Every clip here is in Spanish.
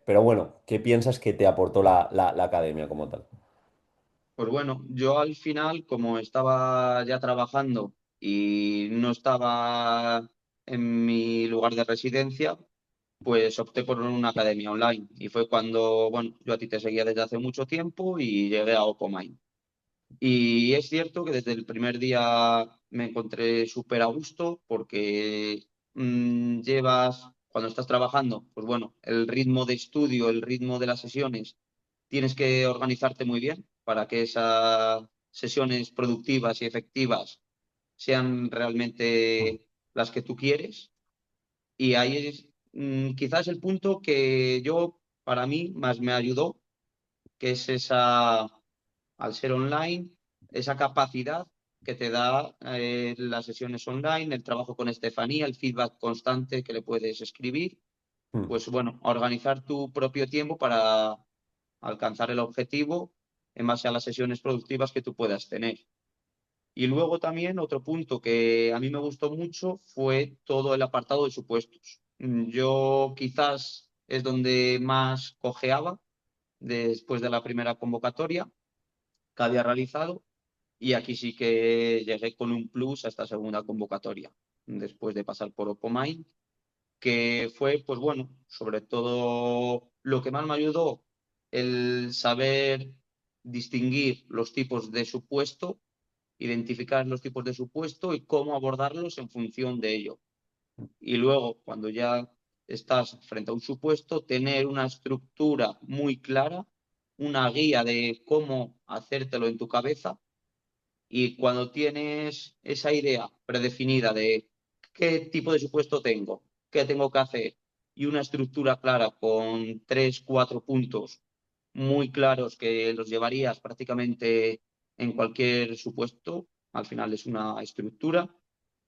Pero bueno, ¿qué piensas que te aportó la academia como tal? Pues bueno, yo al final, como estaba ya trabajando y no estaba en mi lugar de residencia, pues opté por una academia online. Y fue cuando, bueno, yo a ti te seguía desde hace mucho tiempo y llegué a Opomine. Y es cierto que desde el primer día me encontré súper a gusto porque cuando estás trabajando, pues bueno, el ritmo de estudio, el ritmo de las sesiones, tienes que organizarte muy bien para que esas sesiones productivas y efectivas sean realmente las que tú quieres. Y ahí es quizás el punto que para mí, más me ayudó, que es esa al ser online, esa capacidad que te da las sesiones online, el trabajo con Estefanía, el feedback constante que le puedes escribir, Mm. pues bueno, a organizar tu propio tiempo para alcanzar el objetivo en base a las sesiones productivas que tú puedas tener. Y luego también otro punto que a mí me gustó mucho fue todo el apartado de supuestos. Yo quizás es donde más cojeaba después de la primera convocatoria que había realizado. Y aquí sí que llegué con un plus a esta segunda convocatoria, después de pasar por Opomine, que fue, pues bueno, sobre todo lo que más me ayudó, el saber distinguir los tipos de supuesto, identificar los tipos de supuesto y cómo abordarlos en función de ello. Y luego, cuando ya estás frente a un supuesto, tener una estructura muy clara, una guía de cómo hacértelo en tu cabeza y cuando tienes esa idea predefinida de qué tipo de supuesto tengo, qué tengo que hacer y una estructura clara con tres, cuatro puntos muy claros que los llevarías prácticamente en cualquier supuesto, al final es una estructura,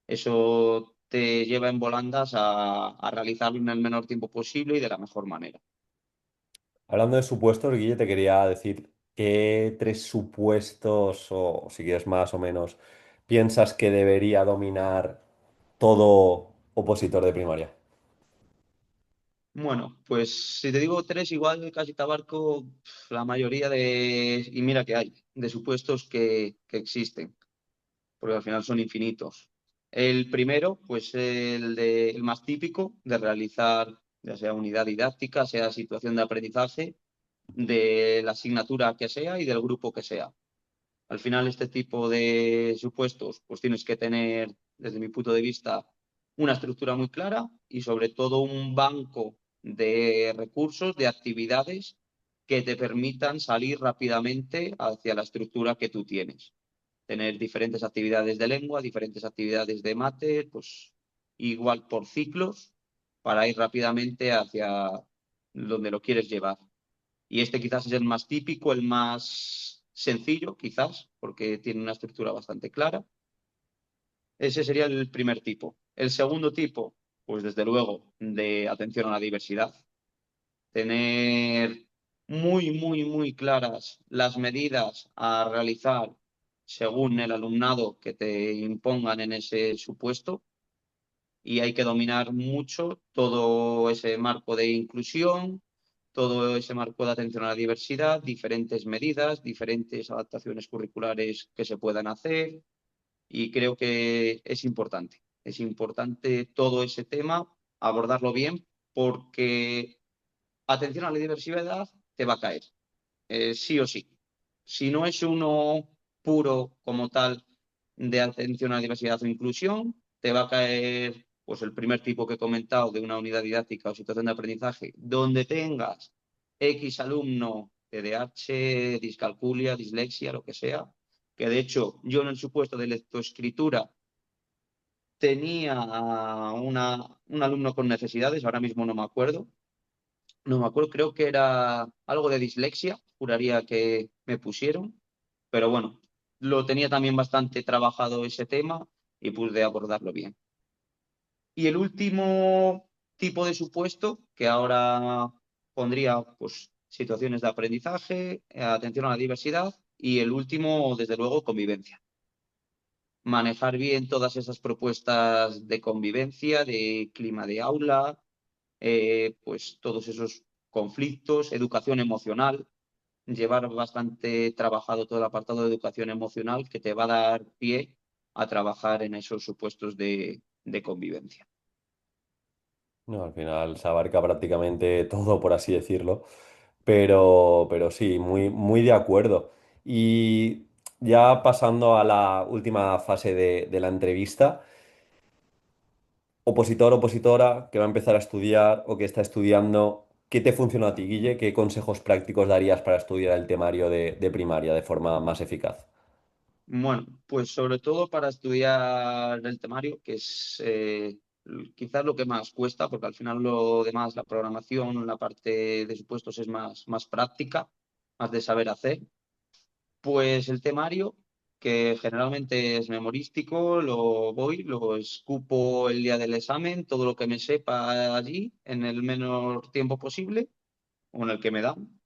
eso te lleva en volandas a realizarlo en el menor tiempo posible y de la mejor manera. Hablando de supuestos, Guille, te quería decir qué tres supuestos, o si quieres más o menos, piensas que debería dominar todo opositor de primaria. Bueno, pues si te digo tres, igual casi te abarco la mayoría y mira que hay, de supuestos que existen, porque al final son infinitos. El primero, pues el más típico, de realizar ya sea unidad didáctica, sea situación de aprendizaje, de la asignatura que sea y del grupo que sea. Al final, este tipo de supuestos, pues tienes que tener, desde mi punto de vista, una estructura muy clara y sobre todo un banco de recursos, de actividades que te permitan salir rápidamente hacia la estructura que tú tienes. Tener diferentes actividades de lengua, diferentes actividades de mate, pues igual por ciclos, para ir rápidamente hacia donde lo quieres llevar. Y este quizás es el más típico, el más sencillo, quizás, porque tiene una estructura bastante clara. Ese sería el primer tipo. El segundo tipo, pues desde luego, de atención a la diversidad. Tener muy claras las medidas a realizar según el alumnado que te impongan en ese supuesto. Y hay que dominar mucho todo ese marco de inclusión, todo ese marco de atención a la diversidad, diferentes medidas, diferentes adaptaciones curriculares que se puedan hacer y creo que es importante. Es importante todo ese tema, abordarlo bien, porque atención a la diversidad te va a caer, sí o sí. Si no es uno puro como tal de atención a la diversidad o inclusión, te va a caer pues el primer tipo que he comentado de una unidad didáctica o situación de aprendizaje, donde tengas X alumno TDAH, discalculia, dislexia, lo que sea, que de hecho yo en el supuesto de lectoescritura tenía a un alumno con necesidades, ahora mismo no me acuerdo, creo que era algo de dislexia, juraría que me pusieron, pero bueno, lo tenía también bastante trabajado ese tema y pude abordarlo bien. Y el último tipo de supuesto, que ahora pondría pues situaciones de aprendizaje, atención a la diversidad y el último, desde luego, convivencia. Manejar bien todas esas propuestas de convivencia, de clima de aula, pues todos esos conflictos, educación emocional, llevar bastante trabajado todo el apartado de educación emocional que te va a dar pie a trabajar en esos supuestos de convivencia. No, al final se abarca prácticamente todo, por así decirlo, pero sí, muy, muy de acuerdo. Y ya pasando a la última fase de la entrevista, opositor, opositora, que va a empezar a estudiar o que está estudiando, ¿qué te funciona a ti, Guille? ¿Qué consejos prácticos darías para estudiar el temario de primaria de forma más eficaz? Bueno, pues sobre todo para estudiar el temario, que es quizás lo que más cuesta, porque al final lo demás, la programación, la parte de supuestos es más práctica, más de saber hacer. Pues el temario, que generalmente es memorístico, lo voy, lo escupo el día del examen, todo lo que me sepa allí en el menor tiempo posible, o en el que me dan,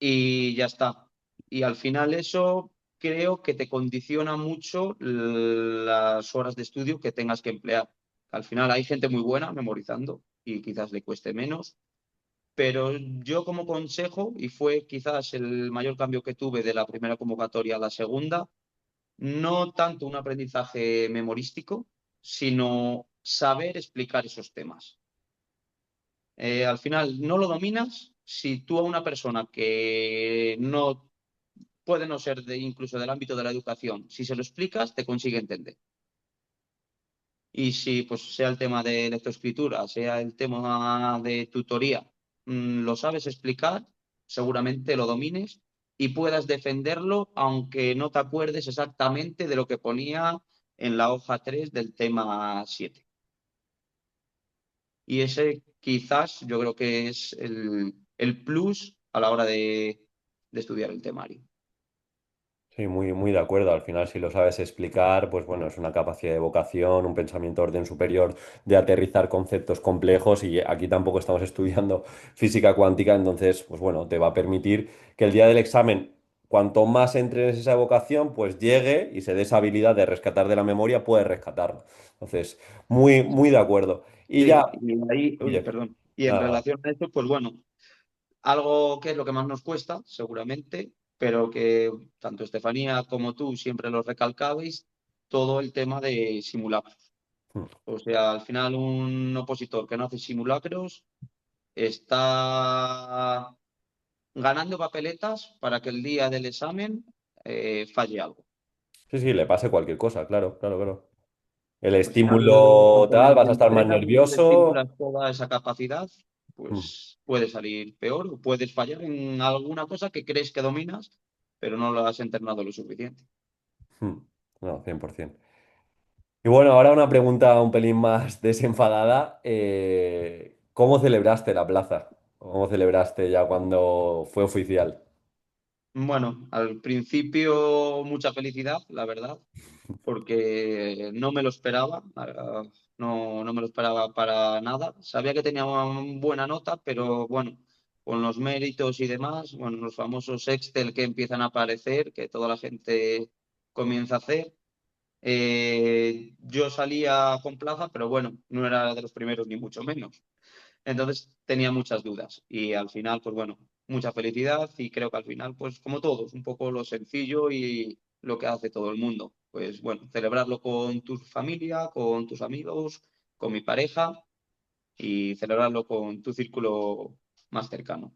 y ya está. Y al final eso creo que te condiciona mucho las horas de estudio que tengas que emplear. Al final hay gente muy buena memorizando y quizás le cueste menos, pero yo como consejo, y fue quizás el mayor cambio que tuve de la primera convocatoria a la segunda, no tanto un aprendizaje memorístico, sino saber explicar esos temas. Al final no lo dominas si tú a una persona que no puede no ser incluso del ámbito de la educación, si se lo explicas, te consigue entender. Y si pues sea el tema de lectoescritura, sea el tema de tutoría, lo sabes explicar, seguramente lo domines y puedas defenderlo aunque no te acuerdes exactamente de lo que ponía en la hoja 3 del tema 7. Y ese quizás yo creo que es el plus a la hora de estudiar el temario. Sí, muy, muy de acuerdo. Al final, si lo sabes explicar, pues bueno, es una capacidad de vocación, un pensamiento de orden superior, de aterrizar conceptos complejos y aquí tampoco estamos estudiando física cuántica, entonces, pues bueno, te va a permitir que el día del examen, cuanto más entrenes esa vocación, pues llegue y se dé esa habilidad de rescatar de la memoria, puedes rescatarlo. Entonces, muy, muy de acuerdo. Y ya, Sí, y ahí, uy, oye, perdón. Y en nada, relación a eso, pues bueno, algo que es lo que más nos cuesta, seguramente, pero que tanto Estefanía como tú siempre lo recalcabais, todo el tema de simulacros. nada. O sea, al final un opositor que no hace simulacros está ganando papeletas para que el día del examen falle algo. Sí, sí, le pase cualquier cosa, claro, claro, claro. El Al final, estímulo tal, conforme vas te a estar más entrenas y no le nervioso. estimulas toda esa capacidad, Mm, pues puede salir peor o puedes fallar en alguna cosa que crees que dominas, pero no lo has entrenado lo suficiente. mm. No, 100%. Y bueno, ahora una pregunta un pelín más desenfadada. ¿Cómo celebraste la plaza? ¿Cómo celebraste ya cuando fue oficial? Bueno, al principio mucha felicidad, la verdad, porque no me lo esperaba, no me lo esperaba para nada. Sabía que tenía una buena nota, pero bueno, con los méritos y demás, bueno, los famosos Excel que empiezan a aparecer, que toda la gente comienza a hacer. Yo salía con plaza, pero bueno, no era de los primeros ni mucho menos. Entonces tenía muchas dudas y al final, pues bueno, mucha felicidad y creo que al final, pues como todos, un poco lo sencillo y lo que hace todo el mundo. Pues bueno, celebrarlo con tu familia, con tus amigos, con mi pareja y celebrarlo con tu círculo más cercano.